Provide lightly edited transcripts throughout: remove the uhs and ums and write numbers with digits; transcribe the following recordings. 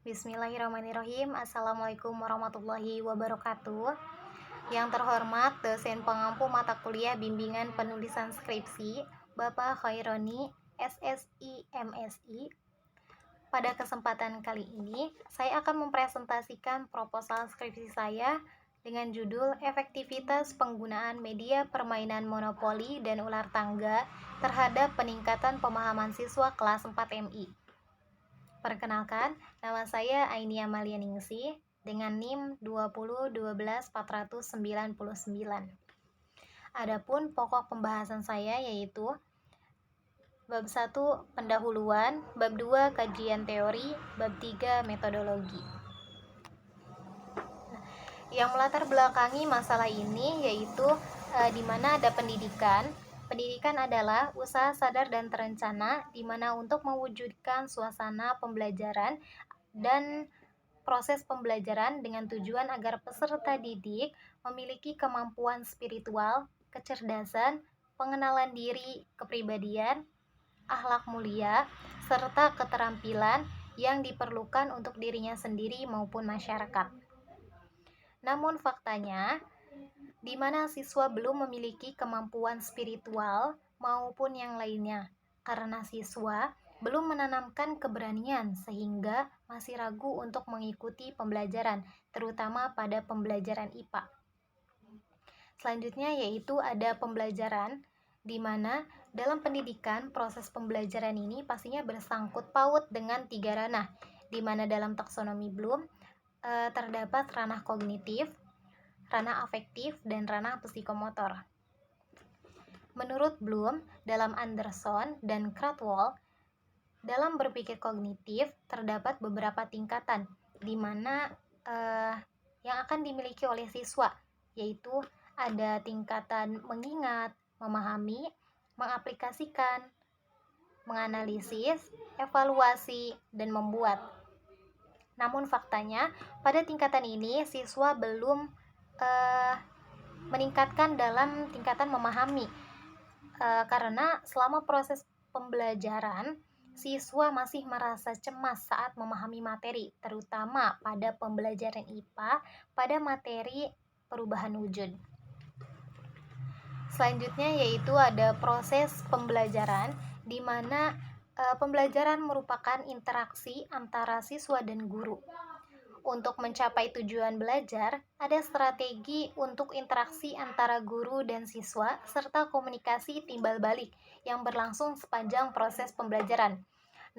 Bismillahirrahmanirrahim. Assalamualaikum warahmatullahi wabarakatuh. Yang terhormat dosen pengampu mata kuliah bimbingan penulisan skripsi, Bapak Khaironi, SSI MSI. Pada kesempatan kali ini, saya akan mempresentasikan proposal skripsi saya dengan judul Efektivitas Penggunaan Media Permainan Monopoli dan Ular Tangga terhadap Peningkatan Pemahaman Siswa Kelas 4 MI. Perkenalkan, nama saya Aini Amalia Ningsih dengan NIM 2012499. Adapun pokok pembahasan saya yaitu bab 1 pendahuluan, bab 2 kajian teori, bab 3 metodologi. Yang melatar belakangi masalah ini yaitu di mana ada pendidikan. Pendidikan adalah usaha sadar dan terencana di mana untuk mewujudkan suasana pembelajaran dan proses pembelajaran dengan tujuan agar peserta didik memiliki kemampuan spiritual, kecerdasan, pengenalan diri, kepribadian, akhlak mulia, serta keterampilan yang diperlukan untuk dirinya sendiri maupun masyarakat. Namun faktanya, di mana siswa belum memiliki kemampuan spiritual maupun yang lainnya, karena siswa belum menanamkan keberanian sehingga masih ragu untuk mengikuti pembelajaran, terutama pada pembelajaran IPA. Selanjutnya yaitu ada pembelajaran, di mana dalam pendidikan proses pembelajaran ini pastinya bersangkut paut dengan 3 ranah, di mana dalam taksonomi Bloom terdapat ranah kognitif, ranah afektif, dan ranah psikomotor. Menurut Bloom, dalam Anderson dan Krathwohl, dalam berpikir kognitif terdapat beberapa tingkatan, di mana yang akan dimiliki oleh siswa, yaitu ada tingkatan mengingat, memahami, mengaplikasikan, menganalisis, evaluasi, dan membuat. Namun faktanya, pada tingkatan ini siswa belum meningkatkan dalam tingkatan memahami, karena selama proses pembelajaran siswa masih merasa cemas saat memahami materi, terutama pada pembelajaran IPA pada materi perubahan wujud. Selanjutnya yaitu ada proses pembelajaran, di mana pembelajaran merupakan interaksi antara siswa dan guru. Untuk mencapai tujuan belajar, ada strategi untuk interaksi antara guru dan siswa serta komunikasi timbal balik yang berlangsung sepanjang proses pembelajaran.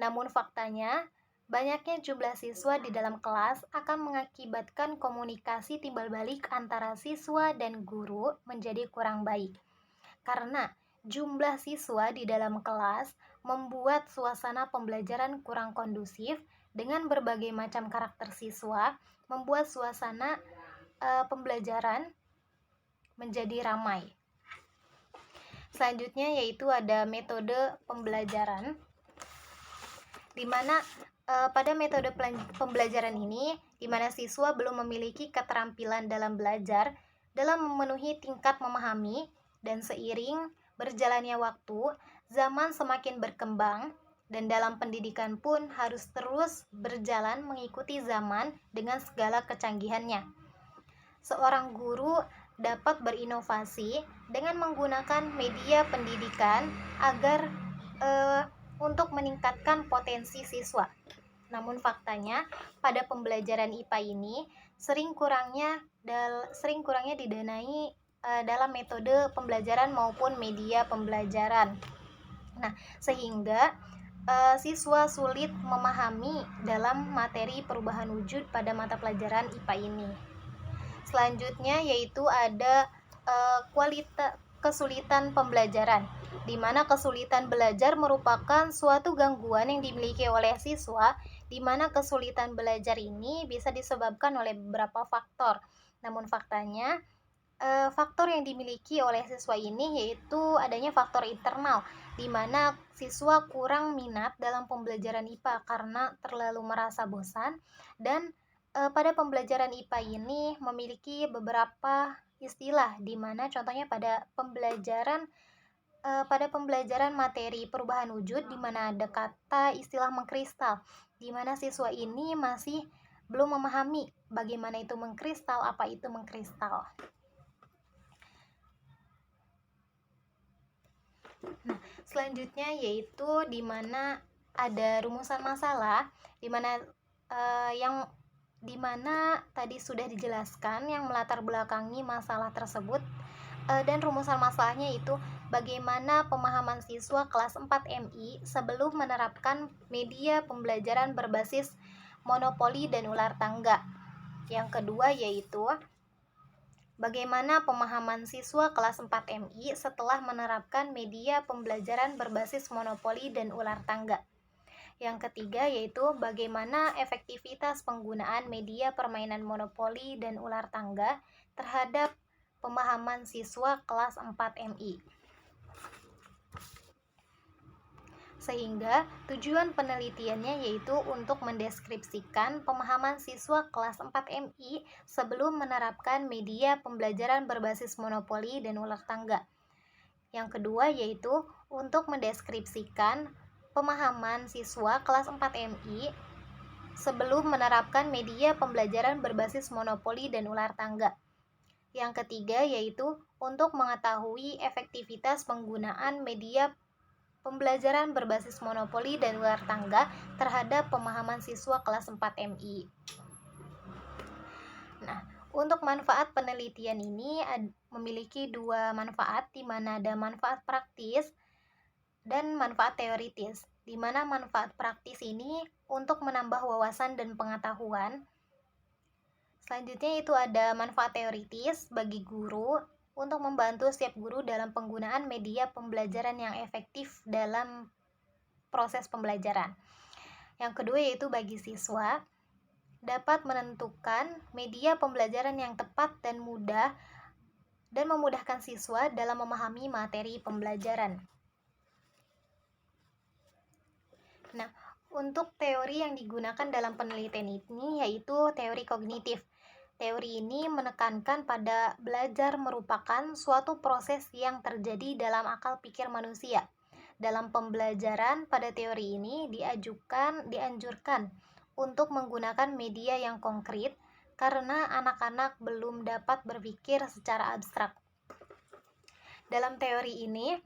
Namun faktanya, banyaknya jumlah siswa di dalam kelas akan mengakibatkan komunikasi timbal balik antara siswa dan guru menjadi kurang baik. Karena jumlah siswa di dalam kelas membuat suasana pembelajaran kurang kondusif dengan berbagai macam karakter siswa, membuat suasana pembelajaran menjadi ramai. Selanjutnya yaitu ada metode pembelajaran, di mana pada metode pembelajaran ini, di mana siswa belum memiliki keterampilan dalam belajar, dalam memenuhi tingkat memahami, dan seiring berjalannya waktu, zaman semakin berkembang, dan dalam pendidikan pun harus terus berjalan mengikuti zaman dengan segala kecanggihannya. Seorang guru dapat berinovasi dengan menggunakan media pendidikan agar untuk meningkatkan potensi siswa. Namun faktanya, pada pembelajaran IPA ini sering kurangnya didanai dalam metode pembelajaran maupun media pembelajaran. Nah, sehingga siswa sulit memahami dalam materi perubahan wujud pada mata pelajaran IPA ini. Selanjutnya yaitu ada kesulitan pembelajaran, di mana kesulitan belajar merupakan suatu gangguan yang dimiliki oleh siswa, di mana kesulitan belajar ini bisa disebabkan oleh beberapa faktor. Namun faktanya, faktor yang dimiliki oleh siswa ini yaitu adanya faktor internal, di mana siswa kurang minat dalam pembelajaran IPA karena terlalu merasa bosan, dan pada pembelajaran IPA ini memiliki beberapa istilah, di mana contohnya pada pembelajaran pada pembelajaran materi perubahan wujud di mana ada kata istilah mengkristal, di mana siswa ini masih belum memahami bagaimana itu mengkristal, apa itu mengkristal. Nah, selanjutnya yaitu di mana ada rumusan masalah, di mana yang dimana tadi sudah dijelaskan yang melatar belakangi masalah tersebut, dan rumusan masalahnya itu bagaimana pemahaman siswa kelas 4 MI sebelum menerapkan media pembelajaran berbasis monopoli dan ular tangga. Yang kedua yaitu bagaimana pemahaman siswa kelas 4 MI setelah menerapkan media pembelajaran berbasis monopoli dan ular tangga. Yang ketiga yaitu bagaimana efektivitas penggunaan media permainan monopoli dan ular tangga terhadap pemahaman siswa kelas 4 MI. Sehingga tujuan penelitiannya yaitu untuk mendeskripsikan pemahaman siswa kelas 4 MI sebelum menerapkan media pembelajaran berbasis monopoli dan ular tangga. Yang kedua yaitu untuk mendeskripsikan pemahaman siswa kelas 4 MI sebelum menerapkan media pembelajaran berbasis monopoli dan ular tangga. Yang ketiga yaitu untuk mengetahui efektivitas penggunaan media pembelajaran berbasis monopoli dan ular tangga terhadap pemahaman siswa kelas 4 MI. Nah, untuk manfaat penelitian ini memiliki dua manfaat, di mana ada manfaat praktis dan manfaat teoritis, di mana manfaat praktis ini untuk menambah wawasan dan pengetahuan. Selanjutnya itu ada manfaat teoritis bagi guru untuk membantu setiap guru dalam penggunaan media pembelajaran yang efektif dalam proses pembelajaran. Yang kedua yaitu bagi siswa dapat menentukan media pembelajaran yang tepat dan mudah dan memudahkan siswa dalam memahami materi pembelajaran. Nah, untuk teori yang digunakan dalam penelitian ini yaitu teori kognitif. Teori ini menekankan pada belajar merupakan suatu proses yang terjadi dalam akal pikir manusia. Dalam pembelajaran pada teori ini dianjurkan untuk menggunakan media yang konkret karena anak-anak belum dapat berpikir secara abstrak. Dalam teori ini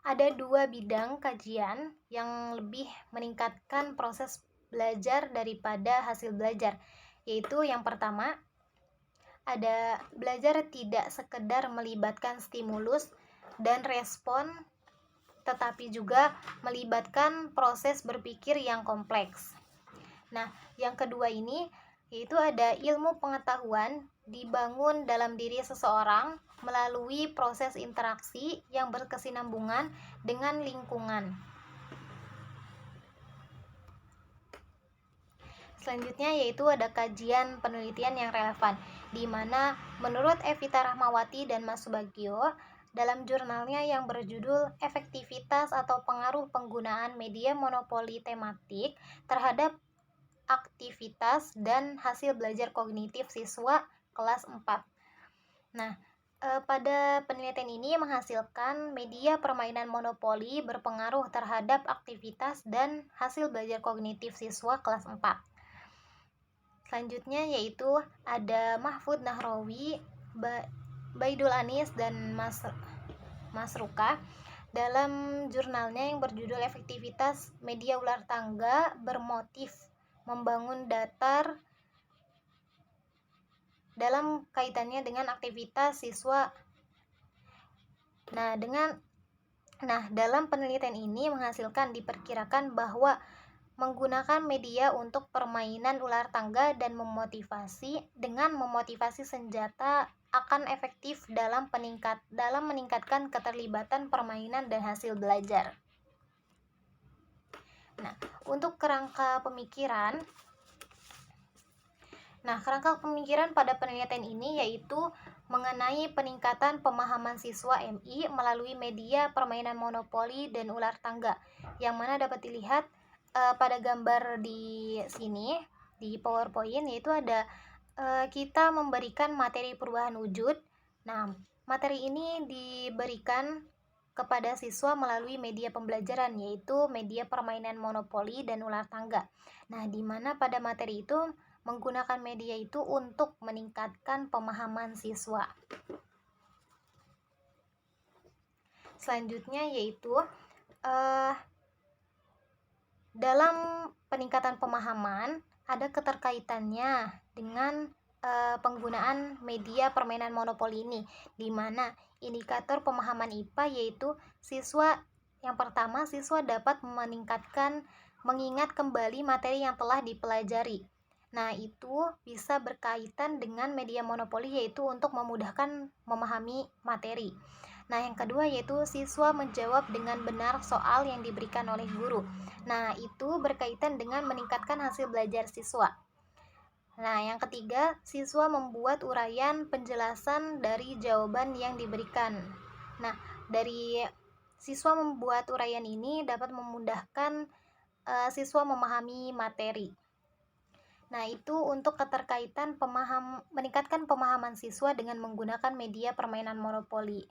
ada dua bidang kajian yang lebih meningkatkan proses belajar daripada hasil belajar, yaitu yang pertama ada belajar tidak sekedar melibatkan stimulus dan respon, tetapi juga melibatkan proses berpikir yang kompleks. Nah, yang kedua ini yaitu ada ilmu pengetahuan dibangun dalam diri seseorang melalui proses interaksi yang berkesinambungan dengan lingkungan. Selanjutnya yaitu ada kajian penelitian yang relevan, di mana menurut Evita Rahmawati dan Mas Subagio dalam jurnalnya yang berjudul Efektivitas atau Pengaruh Penggunaan Media Monopoli Tematik terhadap Aktivitas dan Hasil Belajar Kognitif Siswa kelas 4. Nah, pada penelitian ini menghasilkan media permainan monopoli berpengaruh terhadap aktivitas dan hasil belajar kognitif siswa kelas 4. Selanjutnya yaitu ada Mahfud Nahrawi, Baidul Anis dan Mas Ruka dalam jurnalnya yang berjudul Efektivitas Media Ular Tangga Bermotif Membangun Datar dalam kaitannya dengan aktivitas siswa. Dalam penelitian ini menghasilkan diperkirakan bahwa menggunakan media untuk permainan ular tangga dan memotivasi senjata akan efektif dalam meningkatkan keterlibatan permainan dan hasil belajar. Nah, untuk kerangka pemikiran pada penelitian ini yaitu mengenai peningkatan pemahaman siswa MI melalui media permainan monopoli dan ular tangga, yang mana dapat dilihat pada gambar di sini di PowerPoint, yaitu ada kita memberikan materi perubahan wujud. Nah, materi ini diberikan kepada siswa melalui media pembelajaran, yaitu media permainan monopoli dan ular tangga. Nah, di mana pada materi itu menggunakan media itu untuk meningkatkan pemahaman siswa. Selanjutnya yaitu dalam peningkatan pemahaman ada keterkaitannya dengan penggunaan media permainan monopoli ini, di mana indikator pemahaman IPA yaitu yang pertama, siswa dapat mengingat kembali materi yang telah dipelajari. Nah, itu bisa berkaitan dengan media monopoli, yaitu untuk memudahkan memahami materi. Nah, yang kedua yaitu siswa menjawab dengan benar soal yang diberikan oleh guru. Nah, itu berkaitan dengan meningkatkan hasil belajar siswa. Nah, yang ketiga, siswa membuat uraian penjelasan dari jawaban yang diberikan. Nah, dari siswa membuat uraian ini dapat memudahkan siswa memahami materi. Nah, itu untuk keterkaitan meningkatkan pemahaman siswa dengan menggunakan media permainan monopoli.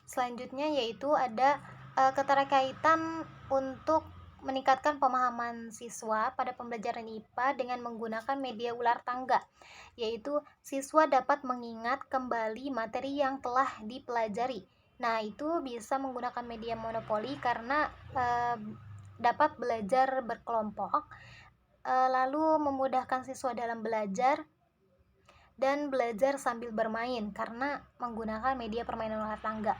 Selanjutnya yaitu ada keterkaitan untuk meningkatkan pemahaman siswa pada pembelajaran IPA dengan menggunakan media ular tangga, yaitu siswa dapat mengingat kembali materi yang telah dipelajari. Nah, itu bisa menggunakan media monopoli karena dapat belajar berkelompok, lalu memudahkan siswa dalam belajar dan belajar sambil bermain karena menggunakan media permainan ular tangga.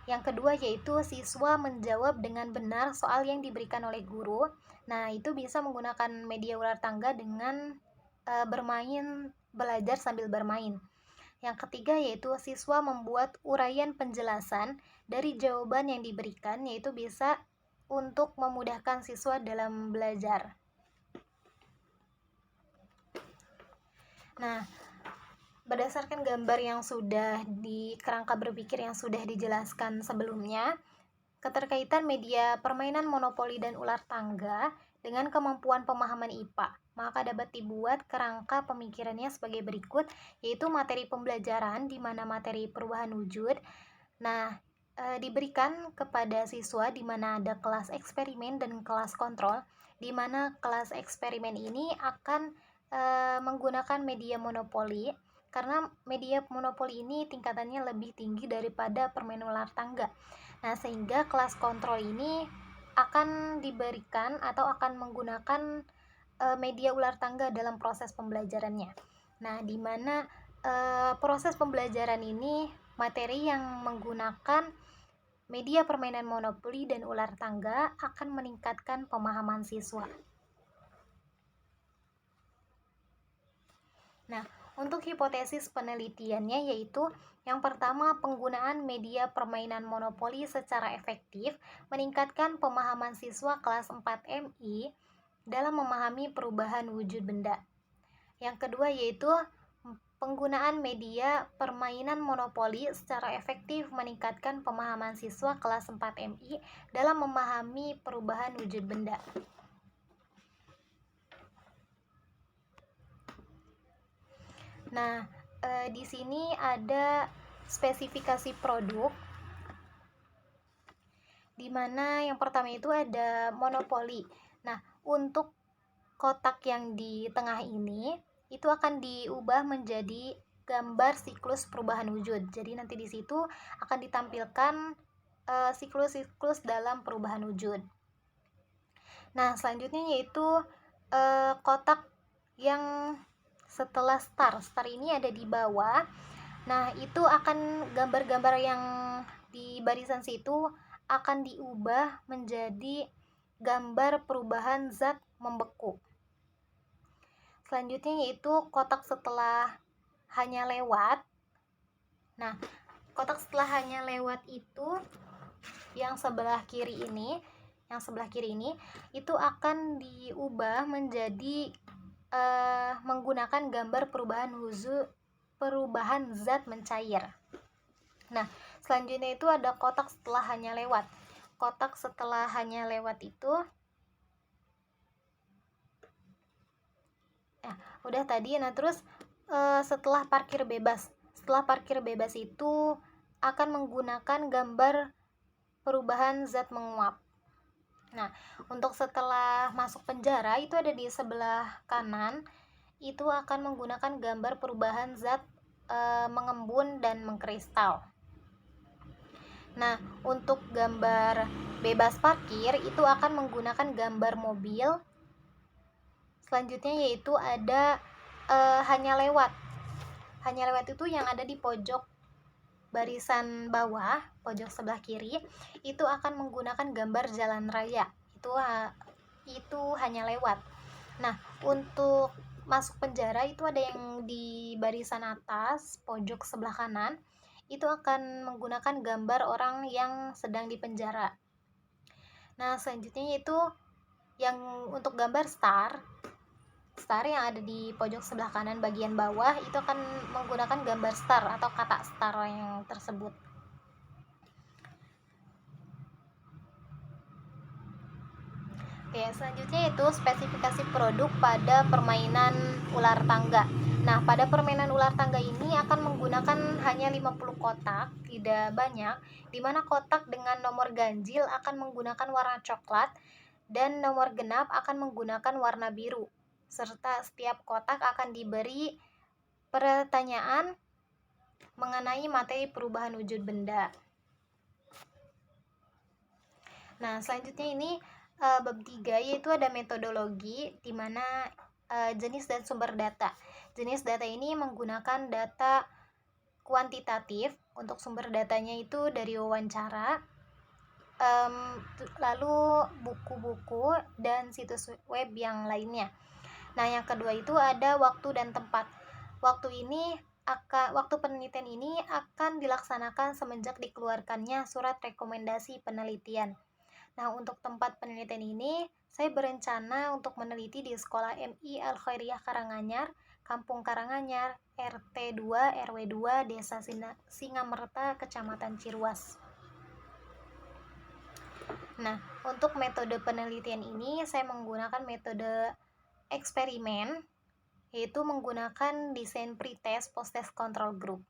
Yang kedua yaitu siswa menjawab dengan benar soal yang diberikan oleh guru. Nah, itu bisa menggunakan media ular tangga dengan belajar sambil bermain. Yang ketiga yaitu siswa membuat uraian penjelasan dari jawaban yang diberikan, yaitu bisa untuk memudahkan siswa dalam belajar. Nah, berdasarkan gambar yang sudah di kerangka berpikir yang sudah dijelaskan sebelumnya, keterkaitan media permainan monopoli dan ular tangga dengan kemampuan pemahaman IPA, maka dapat dibuat kerangka pemikirannya sebagai berikut, yaitu materi pembelajaran di mana materi perubahan wujud. Nah, diberikan kepada siswa di mana ada kelas eksperimen dan kelas kontrol, di mana kelas eksperimen ini akan menggunakan media monopoli karena media monopoli ini tingkatannya lebih tinggi daripada permainan ular tangga. Nah, sehingga kelas kontrol ini akan diberikan atau akan menggunakan media ular tangga dalam proses pembelajarannya. Nah, di mana proses pembelajaran ini materi yang menggunakan media permainan monopoli dan ular tangga akan meningkatkan pemahaman siswa. Nah, untuk hipotesis penelitiannya yaitu yang pertama, penggunaan media permainan monopoli secara efektif meningkatkan pemahaman siswa kelas 4 MI dalam memahami perubahan wujud benda. Yang kedua yaitu penggunaan media permainan monopoli secara efektif meningkatkan pemahaman siswa kelas 4 MI dalam memahami perubahan wujud benda. Nah, di sini ada spesifikasi produk, di mana yang pertama itu ada monopoli. Nah, untuk kotak yang di tengah ini itu akan diubah menjadi gambar siklus perubahan wujud. Jadi nanti di situ akan ditampilkan siklus-siklus dalam perubahan wujud. Nah, selanjutnya yaitu kotak yang setelah star ini ada di bawah. Nah, itu akan gambar-gambar yang di barisan situ akan diubah menjadi gambar perubahan zat membeku. Selanjutnya yaitu kotak setelah hanya lewat. Nah, kotak setelah hanya lewat itu yang sebelah kiri ini itu akan diubah menjadi menggunakan gambar perubahan zat mencair. Nah, selanjutnya itu ada kotak setelah hanya lewat. Kotak setelah hanya lewat itu udah tadi. Nah, terus setelah parkir bebas setelah parkir bebas itu akan menggunakan gambar perubahan zat menguap. Nah, untuk setelah masuk penjara itu ada di sebelah kanan, itu akan menggunakan gambar perubahan zat mengembun dan mengkristal. Nah, untuk gambar bebas parkir itu akan menggunakan gambar mobil. Selanjutnya yaitu ada hanya lewat. Hanya lewat itu yang ada di pojok barisan bawah, pojok sebelah kiri, itu akan menggunakan gambar jalan raya. Itu hanya lewat. Nah, untuk masuk penjara itu ada yang di barisan atas, pojok sebelah kanan, itu akan menggunakan gambar orang yang sedang dipenjara. Nah, selanjutnya yaitu yang untuk gambar star yang ada di pojok sebelah kanan bagian bawah itu akan menggunakan gambar star atau kata star yang tersebut. Oke, selanjutnya itu spesifikasi produk pada permainan ular tangga. Nah, pada permainan ular tangga ini akan menggunakan hanya 50 kotak, tidak banyak, di mana kotak dengan nomor ganjil akan menggunakan warna coklat dan nomor genap akan menggunakan warna biru. Serta setiap kotak akan diberi pertanyaan mengenai materi perubahan wujud benda. Nah, selanjutnya ini bab 3 yaitu ada metodologi di mana jenis dan sumber data. Jenis data ini menggunakan data kuantitatif. Untuk sumber datanya itu dari wawancara, lalu buku-buku dan situs web yang lainnya. Nah, yang kedua itu ada waktu dan tempat. Waktu penelitian ini akan dilaksanakan semenjak dikeluarkannya surat rekomendasi penelitian. Nah, untuk tempat penelitian ini, saya berencana untuk meneliti di Sekolah MI Al-Khairiyah Karanganyar, Kampung Karanganyar, RT 2, RW 2, Desa Singamerta, Kecamatan Ciruas. Nah, untuk metode penelitian ini, saya menggunakan metode eksperimen, yaitu menggunakan desain pretest post-test control group.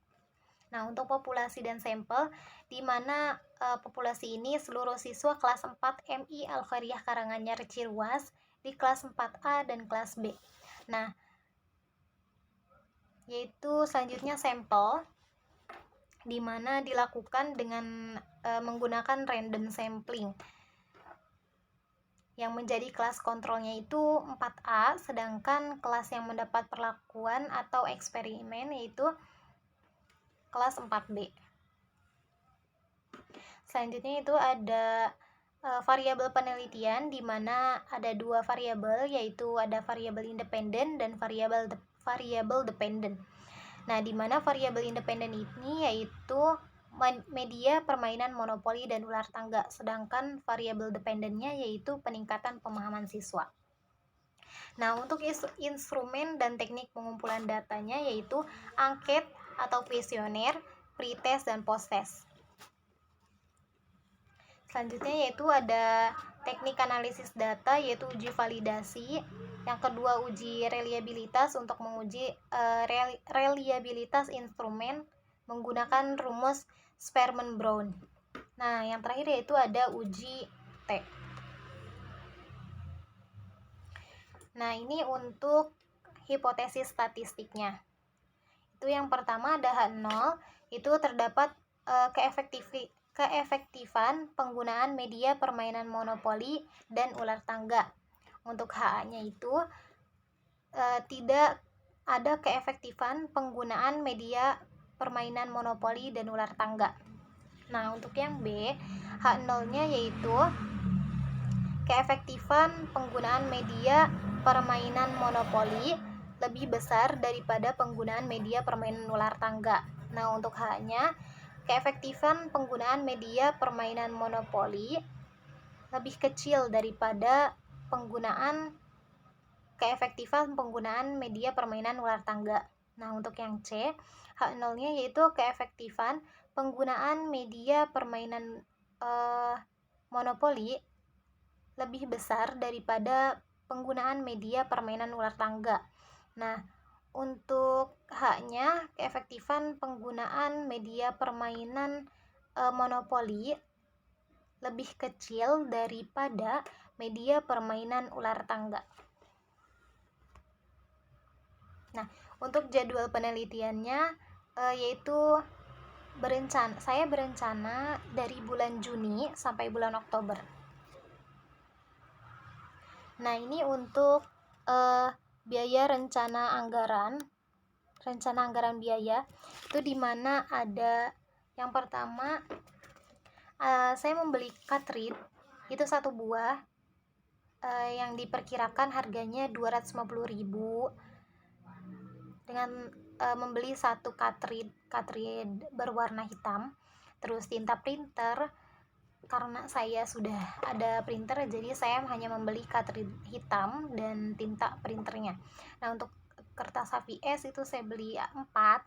Nah, untuk populasi dan sampel, di mana populasi ini seluruh siswa kelas 4 MI Al-Khairiyah Karanganyar Ciruas di kelas 4A dan kelas B. Nah, yaitu selanjutnya sampel, di mana dilakukan dengan menggunakan random sampling. Yang menjadi kelas kontrolnya itu 4A, sedangkan kelas yang mendapat perlakuan atau eksperimen yaitu kelas 4B. Selanjutnya itu ada variabel penelitian, di mana ada dua variabel, yaitu ada variabel independen dan variabel dependen. Nah, di mana variabel independen ini yaitu media permainan monopoli dan ular tangga, sedangkan variabel dependennya yaitu peningkatan pemahaman siswa. Nah, untuk instrumen dan teknik pengumpulan datanya yaitu angket atau kuesioner, pretest dan posttest. Selanjutnya yaitu ada teknik analisis data, yaitu uji validasi. Yang kedua, uji reliabilitas untuk menguji reliabilitas instrumen menggunakan rumus Sperman-Brown. Nah, yang terakhir yaitu ada uji T. Nah, ini untuk hipotesis statistiknya. Itu yang pertama ada H0, itu terdapat keefektifan penggunaan media permainan monopoli dan ular tangga. Untuk HA-nya itu tidak ada keefektifan penggunaan media permainan monopoli dan ular tangga. Nah, untuk yang B, H0-nya yaitu keefektifan penggunaan media permainan monopoli lebih besar daripada penggunaan media permainan ular tangga. Nah, untuk H-nya, keefektifan penggunaan media permainan monopoli lebih kecil daripada keefektifan penggunaan media permainan ular tangga. Nah, untuk yang C, H0-nya yaitu keefektifan penggunaan media permainan monopoli lebih besar daripada penggunaan media permainan ular tangga. Nah, Untuk H-nya, keefektifan penggunaan media permainan monopoli lebih kecil daripada media permainan ular tangga. Nah, untuk jadwal penelitiannya yaitu saya berencana dari bulan Juni sampai bulan Oktober. Nah, ini untuk biaya rencana anggaran biaya itu dimana ada yang pertama, saya membeli cartridge itu 1 buah yang diperkirakan harganya 250.000 dengan membeli 1 cartridge berwarna hitam, terus tinta printer. Karena saya sudah ada printer, jadi saya hanya membeli cartridge hitam dan tinta printernya. Nah, untuk kertas HVS itu saya beli 4.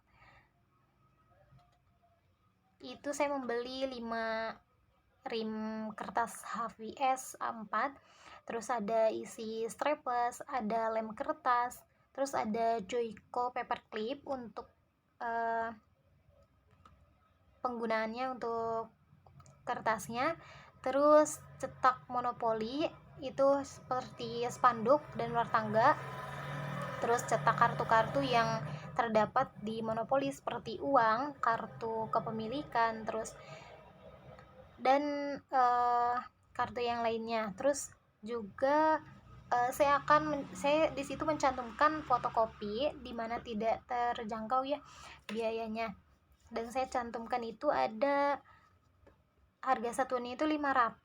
Itu saya membeli 5 rim kertas HVS A4. Terus ada isi strapless, ada lem kertas, terus ada Joico paperclip untuk penggunaannya untuk kertasnya. Terus cetak monopoli itu seperti spanduk dan ular tangga. Terus cetak kartu-kartu yang terdapat di monopoli seperti uang, kartu kepemilikan, terus dan kartu yang lainnya. Terus juga saya di situ mencantumkan fotokopi di mana tidak terjangkau ya biayanya. Dan saya cantumkan itu ada harga satuannya itu 500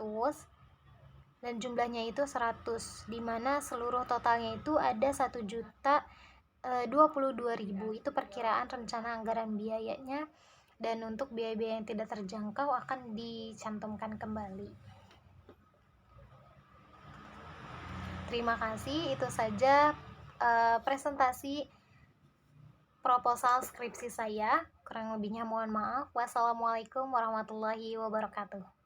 dan jumlahnya itu 100, dimana seluruh totalnya itu ada 1.022.000. Itu perkiraan rencana anggaran biayanya, dan untuk biaya-biaya yang tidak terjangkau akan dicantumkan kembali. Terima kasih, itu saja presentasi proposal skripsi saya. Kurang lebihnya mohon maaf. Wassalamualaikum warahmatullahi wabarakatuh.